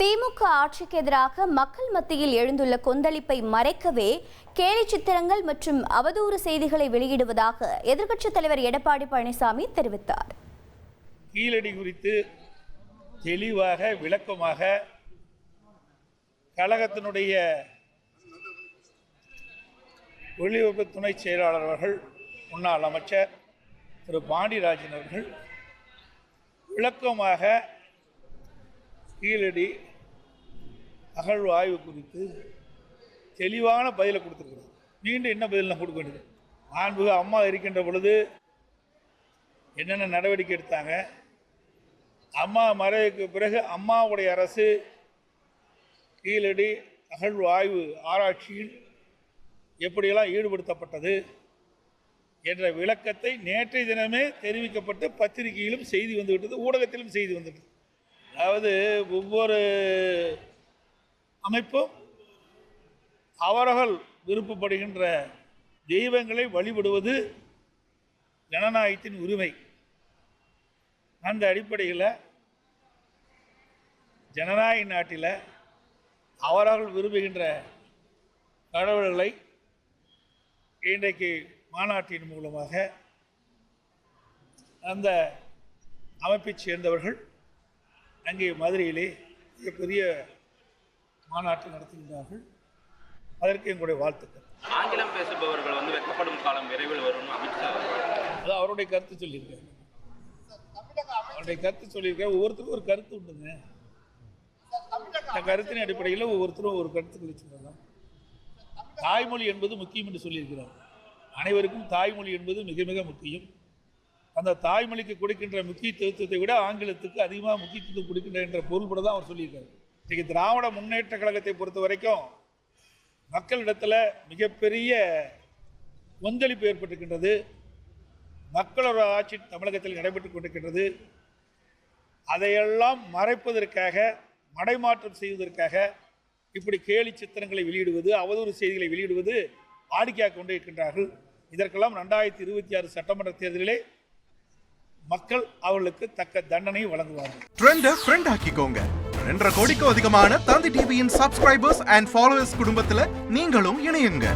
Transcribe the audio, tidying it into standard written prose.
திமுக ஆட்சிக்கு எதிராக மக்கள் மத்தியில் எழுந்துள்ள கொந்தளிப்பை மறைக்கவே கேலி சித்திரங்கள் மற்றும் அவதூறு செய்திகளை வெளியிடுவதாக எதிர்க்கட்சித் தலைவர் எடப்பாடி பழனிசாமி தெரிவித்தார். கீழடி குறித்து தெளிவாக விளக்கமாக கழகத்தினுடைய ஒளிபரப்பு துணை செயலாளர் அவர்கள், முன்னாள் அமைச்சர் திரு பாண்டியராஜன் அவர்கள் விளக்கமாக கீழடி அகழ்வு ஆய்வு குறித்து தெளிவான பதிலை கொடுத்துருக்கிறது. மீண்டும் என்ன பதில் நான் கொடுக்க வேண்டியது? மாண்புமிகு அம்மா இருக்கின்ற பொழுது என்னென்ன நடவடிக்கை எடுத்தாங்க, அம்மா மறைவுக்கு பிறகு அம்மாவுடைய அரசு கீழடி அகழ்வு ஆய்வு ஆராய்ச்சியில் எப்படியெல்லாம் ஈடுபடுத்தப்பட்டது என்ற விளக்கத்தை நேற்றைய தினமே தெரிவிக்கப்பட்டு பத்திரிகையிலும் செய்தி வந்துவிட்டது, ஊடகத்திலும் செய்தி வந்துவிட்டது. அதாவது ஒவ்வொரு அமைப்பும் அவர்கள் விருப்பப்படுகின்ற தெய்வங்களை வழிபடுவது ஜனநாயகத்தின் உரிமை. அந்த அடிப்படையில் ஜனநாயக நாட்டில் அவர்கள் விரும்புகின்ற கடவுள்களை இன்றைக்கு மாநாட்டின் மூலமாக அந்த அமைப்பைச் சேர்ந்தவர்கள் அங்கே மதுரையிலே மிகப்பெரிய மாநாட்டு நடத்துகின்றார்கள். அதற்கு எங்களுடைய வாழ்த்துக்கள். ஆங்கிலம் பேசுபவர்கள் வெட்கப்படும் காலம் விரைவில் வரும் அமித்ஷா அது அவருடைய கருத்து சொல்லியிருக்காரு. அவருடைய கருத்து சொல்லியிருக்காரு. ஒவ்வொருத்தருக்கும் ஒரு கருத்து உண்டுங்க. அந்த கருத்தின் அடிப்படையில் ஒவ்வொருத்தரும் ஒரு கருத்துக்களை சொல்லலாம். தாய்மொழி என்பது முக்கியம் என்று சொல்லியிருக்கிறார். அனைவருக்கும் தாய்மொழி என்பது மிக மிக முக்கியம். அந்த தாய்மொழிக்கு கொடுக்கின்ற முக்கியத்துவத்தை விட ஆங்கிலத்துக்கு அதிகமாக முக்கியத்துவம் கொடுக்கின்ற என்ற பொருள்பட தான் அவர் சொல்லியிருக்காரு. இன்றைக்கு திராவிட முன்னேற்ற கழகத்தை பொறுத்த வரைக்கும் மக்களிடத்தில் மிகப்பெரிய கொந்தளிப்பு ஏற்பட்டிருக்கின்றது. மக்களோட ஆட்சி தமிழகத்தில் நடைபெற்றுக் கொண்டிருக்கின்றது. அதையெல்லாம் மறைப்பதற்காக, மடைமாற்றம் செய்வதற்காக இப்படி கேலி சித்திரங்களை வெளியிடுவது, அவதூறு செய்திகளை வெளியிடுவது வாடிக்கையாக கொண்டு இருக்கின்றார்கள். இதற்கெல்லாம் 2026 சட்டமன்ற தேர்தலிலே மக்கள் அவர்களுக்கு தக்க தண்டனை வழங்குவார்கள். ட்ரெண்டை ஃப்ரெண்ட் ஆக்கிக்கோங்க. 2.5 கோடிக்கும் அதிகமான தந்தி டிவியின் சப்ஸ்கிரைபர்ஸ் அண்ட் ஃபாலோவர்ஸ் குடும்பத்தில் நீங்களும் இணையுங்க.